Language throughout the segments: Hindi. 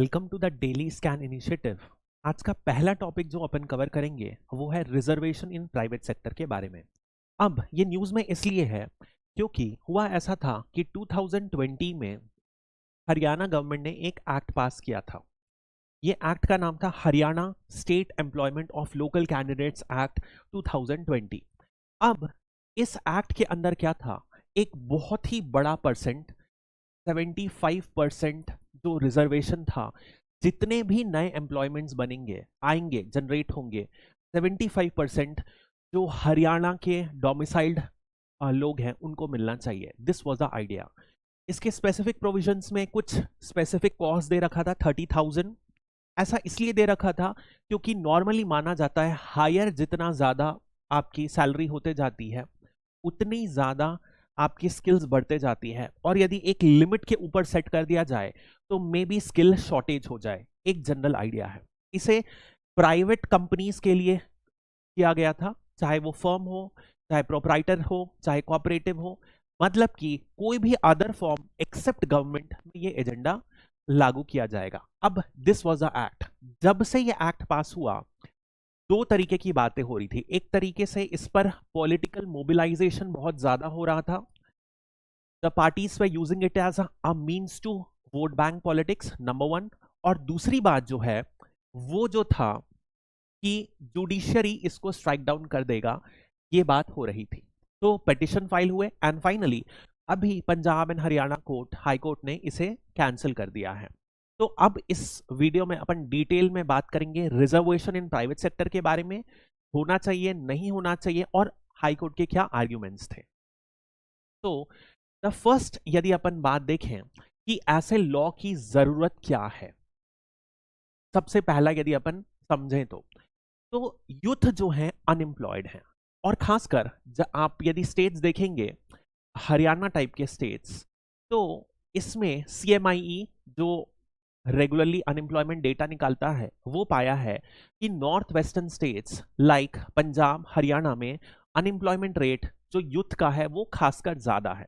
Welcome to the daily scan initiative. आज का पहला टॉपिक जो अपन कवर करेंगे वो है रिजर्वेशन इन प्राइवेट सेक्टर के बारे में। अब ये न्यूज़ में इसलिए है क्योंकि हुआ ऐसा था कि 2020 में हरियाणा गवर्नमेंट ने एक एक्ट पास किया था। ये एक्ट का नाम था Haryana state employment of local candidates act 2020। अब इस एक्ट के अंदर क्या था, एक बहुत ही बड़ा परसेंट 75% जो रिजर्वेशन था, जितने भी नए एम्प्लॉयमेंट्स बनेंगे आएंगे जनरेट होंगे 75% जो हरियाणा के डोमिसाइल्ड लोग हैं उनको मिलना चाहिए। This was the idea. इसके स्पेसिफिक प्रोविजंस में कुछ स्पेसिफिक कॉस्ट दे रखा था 30,000। ऐसा इसलिए दे रखा था क्योंकि नॉर्मली माना जाता है हायर जितना ज्यादा आपकी सैलरी होते जाती है उतनी ज्यादा आपकी स्किल्स बढ़ते जाती है, और यदि एक लिमिट के ऊपर सेट कर दिया जाए तो मे बी स्किल शॉर्टेज हो जाए। एक जनरल आइडिया है। इसे प्राइवेट कंपनीज के लिए किया गया था, चाहे वो फर्म हो, चाहे प्रोप्राइटर हो, चाहे कोऑपरेटिव हो, मतलब कि कोई भी अदर फॉर्म एक्सेप्ट गवर्नमेंट में ये एजेंडा लागू किया जाएगा। अब दिस वाज द एक्ट। जब से ये एक्ट पास हुआ दो तरीके की बातें हो रही थी। एक तरीके से इस पर पॉलिटिकल मोबिलाइजेशन बहुत ज्यादा हो रहा था। The parties were using it as a means to vote bank politics, number one. और दूसरी बात जो है वो जो था कि जुडिशरी इसको स्ट्राइक डाउन कर देगा, ये बात हो रही थी। तो पिटिशन फाइल हुए एंड फाइनली अभी Punjab and Haryana court, high court ने इसे कैंसिल कर दिया है। तो अब इस वीडियो में अपन डिटेल में बात करेंगे रिजर्वेशन इन प्राइवेट सेक्टर के बारे में, होना चाहिए नहीं होना चाहिए, और हाई कोर्ट के क्या आर्ग्यूमेंट्स थे। तो द फर्स्ट, यदि अपन बात देखें कि ऐसे लॉ की जरूरत क्या है, सबसे पहला यदि अपन समझें तो यूथ जो है अनएम्प्लॉयड है, और खासकर जब आप यदि स्टेट्स देखेंगे हरियाणा टाइप के स्टेट्स, तो इसमें सीएमआईई जो रेगुलरली अनएम्प्लॉयमेंट डेटा निकालता है वो पाया है कि north western states like Punjab Haryana में अनएम्प्लॉयमेंट रेट जो यूथ का है वो खासकर ज्यादा है।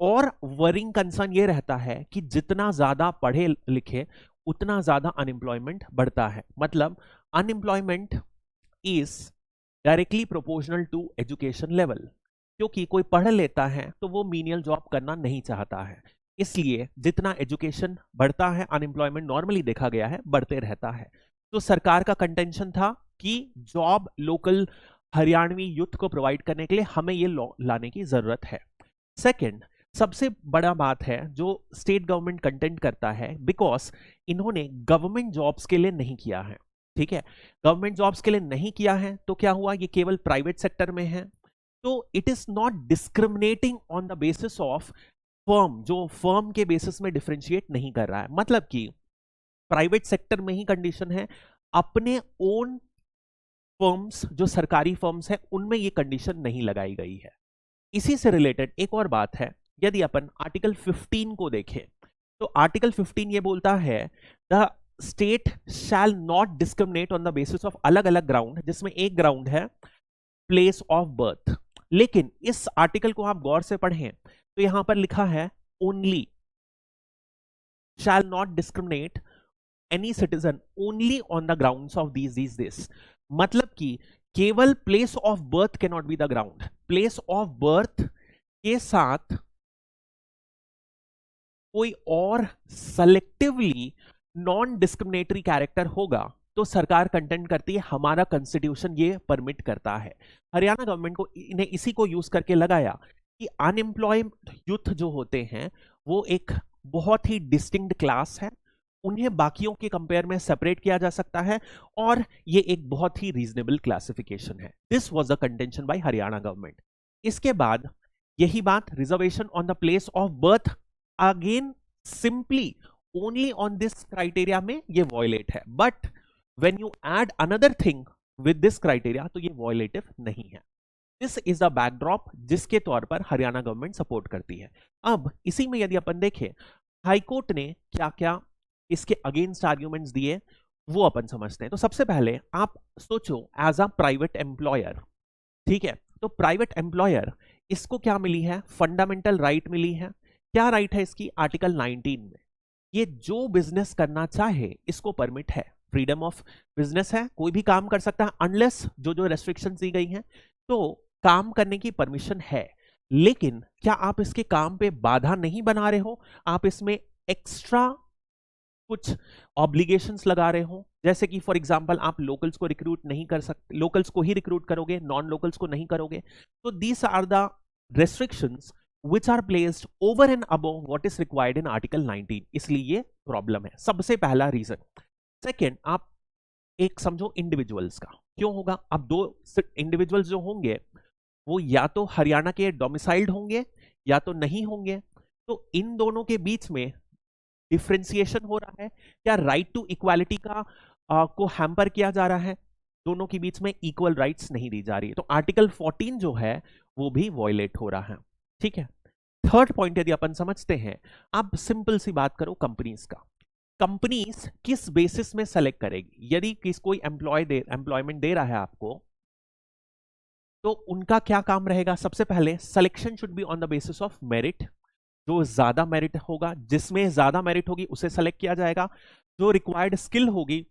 और वरिंग कंसर्न ये रहता है कि जितना ज्यादा पढ़े लिखे उतना ज्यादा अनएम्प्लॉयमेंट बढ़ता है। मतलब unemployment is directly proportional to education level. क्योंकि कोई पढ़ लेता है तो वो मीनियल जॉब करना नहीं चाहता है, इसलिए जितना एजुकेशन बढ़ता है अनएम्प्लॉयमेंट नॉर्मली देखा गया है बढ़ते रहता है। तो सरकार का कंटेंशन था कि जॉब लोकल हरियाणवी यूथ को प्रोवाइड करने के लिए हमें ये लॉ लाने की जरूरत है। सेकंड, सबसे बड़ा बात है जो स्टेट गवर्नमेंट कंटेंट करता है, बिकॉज इन्होंने गवर्नमेंट जॉब्स के लिए नहीं किया है। ठीक है, गवर्नमेंट जॉब्स के लिए नहीं किया है तो क्या हुआ, ये केवल प्राइवेट सेक्टर में है। तो it is not discriminating on the basis of firm, जो फर्म के बेसिस में डिफरेंशिएट नहीं कर रहा है। मतलब कि प्राइवेट सेक्टर में ही कंडीशन है, अपने ओन फर्म्स जो सरकारी फर्म्स है उनमें ये कंडीशन नहीं लगाई गई है। इसी से रिलेटेड एक और बात है, यदि अपन आर्टिकल 15 को देखें तो आर्टिकल 15 ये बोलता है the state shall not discriminate on the basis of अलग अलग ग्राउंड, जिसमें एक ग्राउंड है प्लेस ऑफ बर्थ। लेकिन इस आर्टिकल को आप गौर से पढ़ें तो यहां पर लिखा है only shall not discriminate any citizen only on the grounds of these this. मतलब कि केवल place of birth can not be the ground. Place of birth के साथ कोई और सेलेक्टिवली नॉन डिस्क्रिमिनेटरी कैरेक्टर होगा तो सरकार कंटेंट करती है हमारा कॉन्स्टिट्यूशन ये परमिट करता है। हरियाणा गवर्नमेंट को इन्हें इसी को यूज करके लगाया कि अनएम्प्लॉयड यूथ जो होते हैं वो एक बहुत ही डिस्टिंक्ट क्लास है, उन्हें बाकियों के कंपेयर में सेपरेट किया जा सकता है, और ये एक बहुत ही रीजनेबल क्लासिफिकेशन है। This was the contention by Haryana government. इसके बाद यही बात reservation on the place of birth, again simply only on this criteria में ये वॉयलेट है, but when you add another thing with this criteria तो ये वॉयलेटिव नहीं है। दिस इज द बैकड्रॉप जिसके तौर पर हरियाणा गवर्नमेंट सपोर्ट करती है। अब इसी में यदि अपन देखें हाईकोर्ट ने क्या क्या इसके अगेंस्ट आर्ग्यूमेंट्स दिए वो अपन समझते हैं। तो सबसे पहले आप सोचो एज अ प्राइवेट एम्प्लॉयर, ठीक है, तो प्राइवेट एम्प्लॉयर इसको क्या मिली है, फंडामेंटल राइट मिली है। क्या राइट है इसकी, आर्टिकल 19 में ये जो बिजनेस करना चाहे इसको परमिट है, फ्रीडम ऑफ बिजनेस है, कोई भी काम कर सकता है अनलेस जो जो रेस्ट्रिक्शन दी गई हैं, तो काम करने की परमिशन है। लेकिन क्या आप इसके काम पे बाधा नहीं बना रहे हो, आप इसमें एक्स्ट्रा कुछ ऑब्लिगेशंस लगा रहे हो, जैसे कि फॉर एग्जांपल आप लोकल्स को रिक्रूट नहीं कर सकते, लोकल्स को ही रिक्रूट करोगे, नॉन लोकल्स को नहीं करोगे, तो these are the restrictions which are placed over and above what is required in article 19, इसलिए ये प्रॉब्लम है, सबसे पहला रीजन। सेकेंड, आप एक समझो इंडिविजुअल्स का क्यों होगा, अब दो इंडिविजुअल्स जो होंगे वो या तो हरियाणा के डोमिसाइल्ड होंगे या तो नहीं होंगे, तो इन दोनों के बीच में डिफ्रेंसिएशन हो रहा है, क्या राइट टू इक्वालिटी का को हैम्पर किया जा रहा है, दोनों के बीच में इक्वल राइट्स नहीं दी जा रही है, तो आर्टिकल 14 जो है वो भी वॉयलेट हो रहा है। ठीक है, थर्ड पॉइंट यदि अपन समझते हैं, अब सिंपल सी बात करो कंपनीज का, कंपनीज किस बेसिस में सेलेक्ट करेगी, यदि किस कोई एम्प्लॉयमेंट दे रहा है आपको, तो उनका क्या काम रहेगा, सबसे पहले selection should be on the basis of merit, जो ज्यादा मेरिट होगा, जिसमें ज्यादा मेरिट होगी उसे सेलेक्ट किया जाएगा, जो रिक्वायर्ड स्किल होगी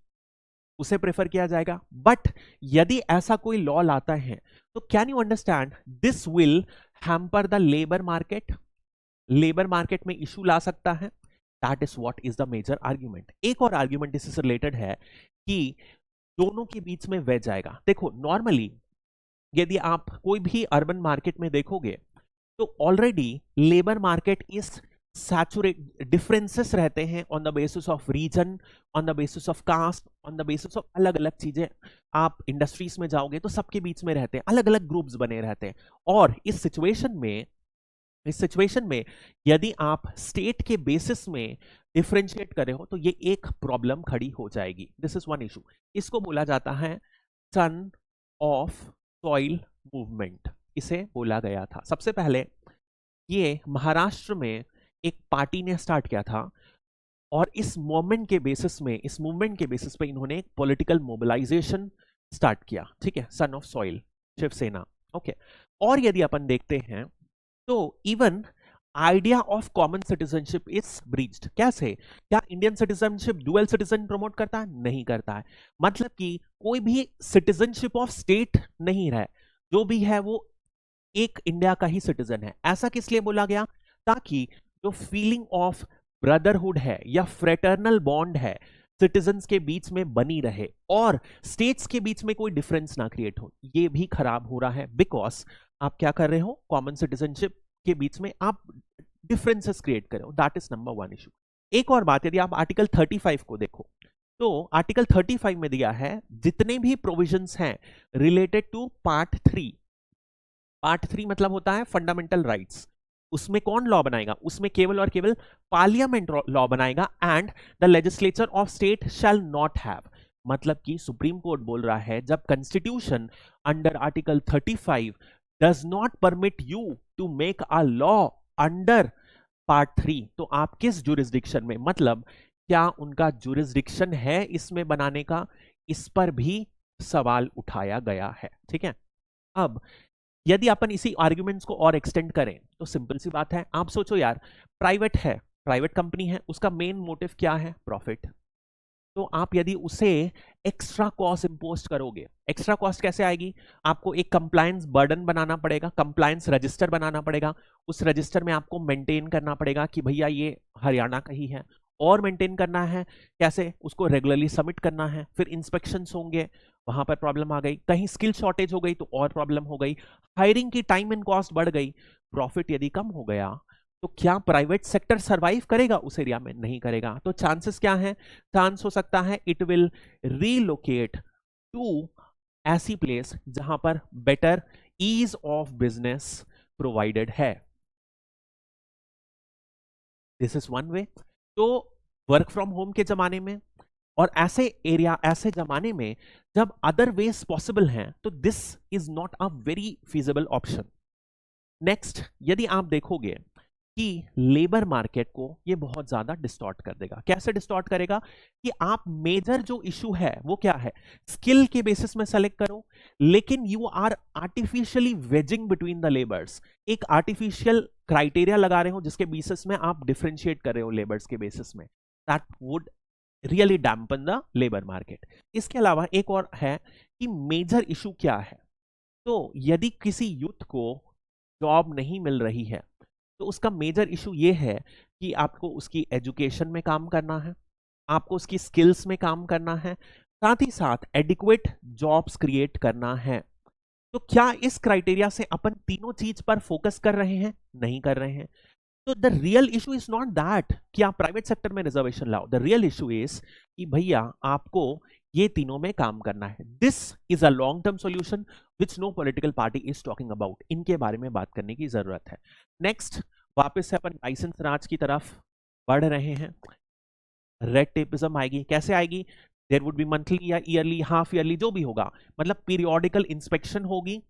उसे प्रेफर किया जाएगा। बट यदि ऐसा कोई लॉ लाता है तो can you understand this will hamper the labour market, labour market में इशू ला सकता है, that is what is the major argument. एक और आर्ग्यूमेंट इससे रिलेटेड है कि दोनों के बीच में वे जाएगा, देखो नॉर्मली यदि आप कोई भी अर्बन मार्केट में देखोगे तो already labour market is saturate, differences रहते हैं on the basis of region, on the basis of caste, on the basis of अलग अलग चीजें, आप इंडस्ट्रीज में जाओगे तो सबके बीच में रहते हैं, अलग अलग ग्रुप्स बने रहते हैं, और इस सिचुएशन में यदि आप स्टेट के बेसिस में डिफरेंशिएट कर रहे हो तो ये एक प्रॉब्लम खड़ी हो जाएगी, दिस इज वन इशू। इसको बोला जाता है सन ऑफ सॉइल मूवमेंट, इसे बोला गया था। सबसे पहले ये महाराष्ट्र में एक पार्टी ने स्टार्ट किया था, और इस मूवमेंट के बेसिस पे इन्होंने एक पॉलिटिकल मोबिलाइजेशन स्टार्ट किया, ठीक है, son of soil, Shiv Sena. Okay, और यदि अपन देखते हैं तो even idea of common citizenship is breached, कैसे, क्या Indian citizenship dual citizen promote करता है, नहीं करता है, मतलब कि कोई भी सिटीजनशिप ऑफ स्टेट नहीं रहा है, जो भी है वो एक इंडिया का ही सिटीजन है। ऐसा किस लिए बोला गया, ताकि जो फीलिंग ऑफ ब्रदरहुड है या फ्रेटर्नल बॉन्ड है सिटीजन्स के बीच में बनी रहे, और स्टेट्स के बीच में कोई डिफरेंस ना क्रिएट हो। ये भी खराब हो रहा है बिकॉज आप क्या कर रहे हो, कॉमन सिटीजनशिप के बीच में आप डिफरेंसेस क्रिएट कर रहे हो, that is number one issue. एक और बात, यदि आप आर्टिकल 35 को देखो तो आर्टिकल 35 में दिया है जितने भी प्रोविजंस हैं रिलेटेड टू पार्ट 3, पार्ट 3 मतलब होता है फंडामेंटल राइट्स, उसमें कौन लॉ बनाएगा, उसमें केवल और केवल पार्लियामेंट लॉ बनाएगा, and the legislature of state shall not have, मतलब कि सुप्रीम कोर्ट बोल रहा है जब constitution under article 35 does not permit you to make a law under part 3, तो आप किस जुरिस्डिक्शन में, मतलब क्या उनका जुरिस्डिक्शन है इसमें बनाने का, इस पर भी सवाल उठाया गया है। ठीक है, अब यदि अपन इसी आर्ग्यूमेंट्स को और एक्सटेंड करें तो सिंपल सी बात है, आप सोचो यार, प्राइवेट है, प्राइवेट कंपनी है, उसका मेन मोटिव क्या है, प्रॉफिट, तो आप यदि उसे एक्स्ट्रा कॉस्ट इंपोज करोगे, एक्स्ट्रा कॉस्ट कैसे आएगी, आपको एक कंप्लायंस बर्डन बनाना पड़ेगा, कंप्लायंस रजिस्टर बनाना पड़ेगा, उस रजिस्टर में आपको मेंटेन करना पड़ेगा कि भैया ये हरियाणा का ही है, और मेंटेन करना है कैसे, उसको रेगुलरली सबमिट करना है, फिर इंस्पेक्शंस होंगे, वहां पर प्रॉब्लम आ गई, कहीं स्किल शॉर्टेज हो गई तो और प्रॉब्लम हो गई, हायरिंग की टाइम एंड कॉस्ट बढ़ गई, प्रॉफिट यदि कम हो गया तो क्या प्राइवेट सेक्टर सरवाइव करेगा उस एरिया में, नहीं करेगा, तो चांसेस क्या है, चांस हो सकता है इट विल रीलोकेट टू ऐसी प्लेस जहां पर better ease of business provided है, दिस इज वन वे। तो वर्क फ्रॉम होम के जमाने में और ऐसे एरिया, ऐसे जमाने में जब अदर वेज पॉसिबल हैं, तो this is not a very feasible option. Next, यदि आप देखोगे कि लेबर मार्केट को ये बहुत ज्यादा डिस्टॉर्ट कर देगा, कैसे डिस्टॉर्ट करेगा, कि आप मेजर जो इशू है वो क्या है, स्किल के बेसिस में सेलेक्ट करो, लेकिन you are artificially wedging between the labours, एक आर्टिफिशियल क्राइटेरिया लगा रहे हो जिसके बेसिस में आप डिफरेंशिएट कर रहे हो लेबर्स के बेसिस में, that would really dampen the labour market. इसके अलावा एक और है कि मेजर इशू क्या है। तो यदि किसी यूथ को जॉब नहीं मिल रही है तो उसका मेजर इशू ये है कि आपको उसकी एजुकेशन में काम करना है, आपको उसकी स्किल्स में काम करना है, साथ ही साथ एडिक्वेट जॉब्स क्रिएट करना है। तो क्या इस क्राइटेरिया से अपन तीनों चीज पर फोकस कर रहे हैं? नहीं कर रहे हैं। तो the real issue is not that कि आप प्राइवेट सेक्टर में रिजर्वेशन लाओ, द रियल इशू इज कि भैया आपको ये तीनों में काम करना है। This is a long term solution which no political party is talking about. इनके बारे में बात करने की जरूरत है। नेक्स्ट, वापस से अपन लाइसेंस राज की तरफ बढ़ रहे हैं। रेड टेपिज्म आएगी, कैसे आएगी? देयर वुड बी मंथली या ईयरली, हाफ ईयरली, जो भी होगा, मतलब पीरियोडिकल इंस्पेक्शन होगी।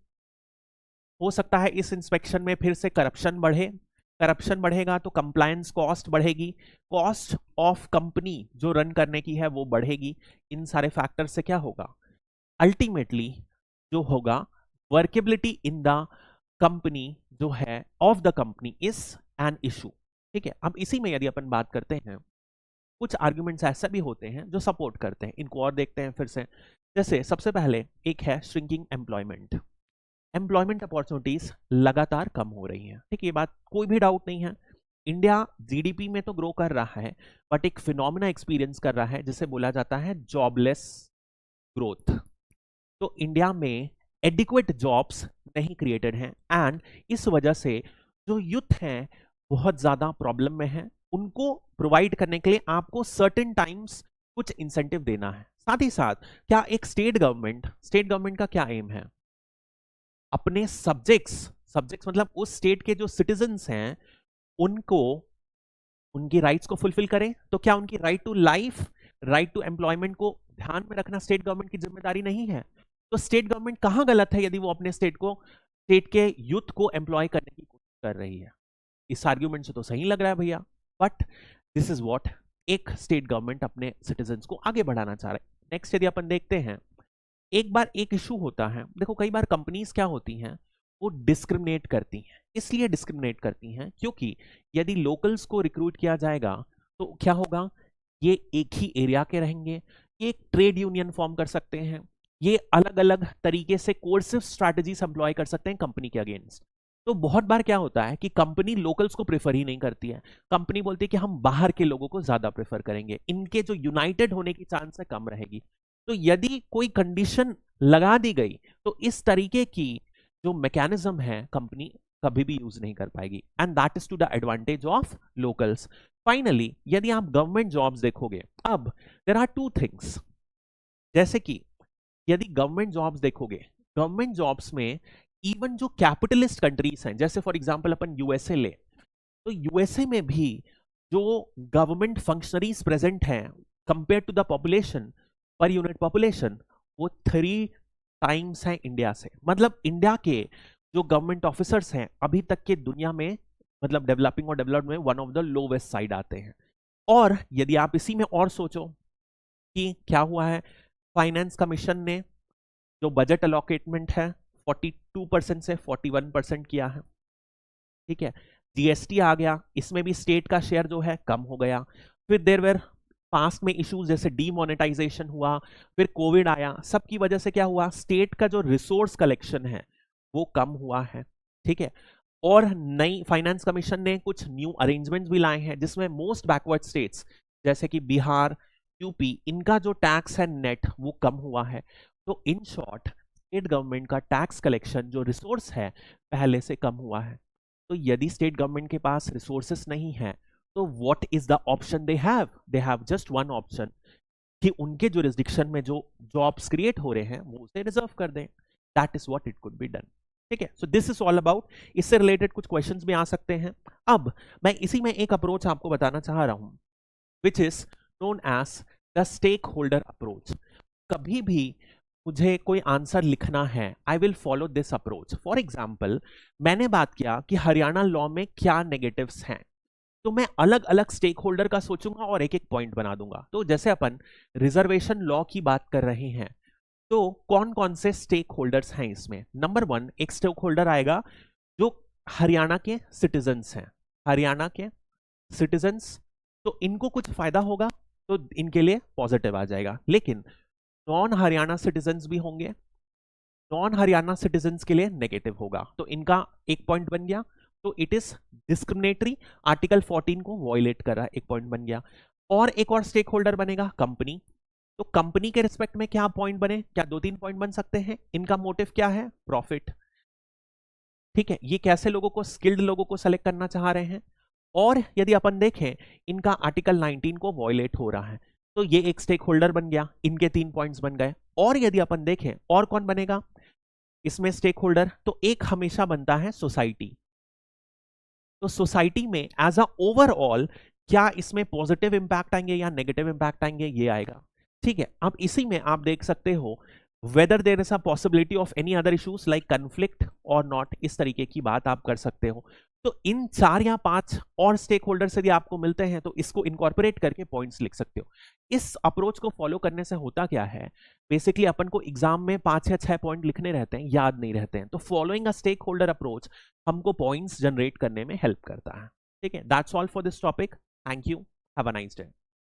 हो सकता है इस इंस्पेक्शन में फिर से करप्शन बढ़े, करप्शन बढ़ेगा तो कंप्लायंस कॉस्ट बढ़ेगी, कॉस्ट ऑफ कंपनी जो रन करने की है वो बढ़ेगी। इन सारे फैक्टर से क्या होगा? अल्टीमेटली जो होगा, वर्केबिलिटी इन द कंपनी जो है, of the company is an issue. ठीक है, अब इसी में यदि अपन बात करते हैं, कुछ आर्ग्यूमेंट्स ऐसे भी होते हैं जो सपोर्ट करते हैं, इनको और देखते हैं फिर से। जैसे सबसे पहले एक है श्रिंकिंग एम्प्लॉयमेंट। एम्प्लॉयमेंट अपॉर्चुनिटीज लगातार कम हो रही हैं। ठीक है, ये बात कोई भी डाउट नहीं है। इंडिया जीडीपी में तो ग्रो कर रहा है, बट एक फिनोमिना एक्सपीरियंस कर रहा है जिसे बोला जाता है जॉबलेस ग्रोथ। तो इंडिया में एडिक्वेट जॉब्स नहीं क्रिएटेड हैं एंड इस वजह से जो यूथ हैं बहुत ज्यादा प्रॉब्लम में हैं। उनको प्रोवाइड करने के लिए आपको सर्टेन टाइम्स कुछ इंसेंटिव देना है। साथ ही साथ क्या एक स्टेट गवर्नमेंट का क्या एम है? अपने सब्जेक्ट्स मतलब उस स्टेट के जो सिटीजन्स हैं उनको, उनकी राइट्स को फुलफिल करें। तो क्या उनकी right to life, right to employment को ध्यान में रखना स्टेट गवर्नमेंट की जिम्मेदारी नहीं है? तो स्टेट गवर्नमेंट कहां गलत है यदि वो अपने स्टेट के यूथ को एम्प्लॉय करने की कोशिश कर रही है? इस आर्ग्यूमेंट से तो सही लग रहा है भैया, बट दिस इज व्हाट एक स्टेट गवर्नमेंट अपने सिटीजन्स को आगे बढ़ाना चाह रहे हैं। नेक्स्ट यदि अपन देखते हैं, एक बार एक इशू होता है, देखो कई बार कंपनीज क्या होती हैं, वो डिस्क्रिमिनेट करती हैं। इसलिए डिस्क्रिमिनेट करती हैं क्योंकि यदि लोकल्स को रिक्रूट किया जाएगा तो क्या होगा, ये एक ही एरिया के रहेंगे, ये एक ट्रेड यूनियन फॉर्म कर सकते हैं, ये अलग अलग तरीके से कोर्सिव स्ट्रैटेजीज एम्प्लॉय कर सकते हैं कंपनी के अगेंस्ट। तो बहुत बार क्या होता है कि कंपनी लोकल्स को प्रेफर ही नहीं करती है, कंपनी बोलती है कि हम बाहर के लोगों को ज्यादा प्रेफर करेंगे, इनके जो यूनाइटेड होने की चांस है कम रहेगी। तो यदि कोई कंडीशन लगा दी गई तो इस तरीके की जो मैकेनिज्म है कंपनी कभी भी यूज नहीं कर पाएगी, and that is to the advantage of locals. Finally यदि आप गवर्नमेंट जॉब्स देखोगे, अब देयर आर टू थिंग्स, जैसे कि यदि गवर्नमेंट जॉब्स देखोगे, गवर्नमेंट जॉब्स में इवन जो कैपिटलिस्ट कंट्रीज हैं, जैसे फॉर एग्जांपल अपन यूएसए ले, तो यूएसए में भी जो गवर्नमेंट फंक्शनरीज प्रेजेंट हैं compared to the population, per unit population, वो 3 टाइम्स है इंडिया से। मतलब इंडिया के जो गवर्नमेंट ऑफिसर्स हैं अभी तक के दुनिया में, मतलब डेवलपिंग और डेवलप्ड में one of the lowest side आते हैं। और यदि आप इसी में और सोचो कि क्या हुआ है, फाइनेंस कमीशन ने जो बजट अलॉकेटमेंट है 42% से 41% किया है। ठीक है, जीएसटी आ गया, इसमें भी स्टेट का शेयर जो है कम हो गया। फिर देयर वेर पास्ट में इश्यूज जैसे डीमोनेटाइजेशन हुआ, फिर कोविड आया, सबकी वजह से क्या हुआ, स्टेट का जो रिसोर्स कलेक्शन है वो कम हुआ है। ठीक है, और नई फाइनेंस कमीशन ने कुछ न्यू अरेंजमेंट्स भी लाए हैं जिसमें मोस्ट बैकवर्ड स्टेट्स जैसे कि बिहार, यूपी, इनका जो टैक्स है नेट वो कम हुआ है। तो इन शॉर्ट स्टेट गवर्नमेंट का टैक्स कलेक्शन जो रिसोर्स है पहले से कम हुआ है। तो यदि स्टेट गवर्नमेंट के पास रिसोर्सेस नहीं है तो what is the option they have just one option कि उनके जुरिस्डिक्शन में जो जॉब्स क्रिएट हो रहे हैं वो उसे रिजर्व कर दें। That is what it could be done. ठीक है, so this is all about, इससे रिलेटेड कुछ क्वेश्चंस भी आ सकते हैं। अब मैं इसी में एक अप्रोच आपको बताना चाह रहा हूं which is known as the stakeholder approach. कभी भी मुझे कोई आंसर लिखना है, I will follow this approach. For example, मैंने बात किया कि हरियाणा लॉ में क्या नेगेटिव्स हैं, तो मैं अलग अलग स्टेक होल्डर का सोचूंगा और एक एक पॉइंट बना दूंगा। तो जैसे अपन रिजर्वेशन लॉ की बात कर रहे हैं, तो कौन कौन से स्टेक होल्डर्स हैं इसमें? नंबर 1 एक स्टेक होल्डर आएगा जो हरियाणा के सिटीजन्स हैं, हरियाणा के सिटीजन्स। तो इनको कुछ फायदा होगा तो इनके लिए पॉजिटिव आ जाएगा, लेकिन नॉन हरियाणा सिटीजन्स भी होंगे, नॉन हरियाणा सिटीजन्स के लिए नेगेटिव होगा, तो इनका एक पॉइंट बन गया। तो इट इज डिस्क्रिमिनेटरी, आर्टिकल 14 को वॉयलेट कर रहा है, एक पॉइंट बन गया। और एक और स्टेक होल्डर बनेगा कंपनी, तो कंपनी के रिस्पेक्ट में क्या पॉइंट बने, क्या 2-3 पॉइंट बन सकते हैं। इनका मोटिव क्या है, प्रॉफिट, ठीक है। ये कैसे लोगों को, स्किल्ड लोगों को सेलेक्ट करना चाह रहे हैं। और यदि अपन देखें इनका आर्टिकल 19 को वॉयलेट हो रहा है, तो ये एक स्टेक होल्डर बन गया, इनके 3 पॉइंट्स बन गए। और यदि अपन देखें और कौन बनेगा इसमें स्टेक होल्डर, तो एक हमेशा बनता है सोसाइटी। तो सोसाइटी में एज अ ओवरऑल क्या इसमें पॉजिटिव इंपैक्ट आएंगे या नेगेटिव इंपैक्ट आएंगे, ये आएगा, ठीक है। अब इसी में आप देख सकते हो whether there is a possibility of any other issues like conflict और नॉट, इस तरीके की बात आप कर सकते हो। तो इन 4 या 5 और स्टेक होल्डर्स यदि आपको मिलते हैं तो इसको इनकॉर्पोरेट करके पॉइंट्स लिख सकते हो। इस अप्रोच को फॉलो करने से होता क्या है, बेसिकली अपन को एग्जाम में 5 या 6 पॉइंट लिखने रहते हैं, याद नहीं रहते हैं। तो following a stakeholder approach हमको पॉइंट्स जनरेट करने में हेल्प करता है, ठीक है। That's all for this topic, thank you, have a nice day.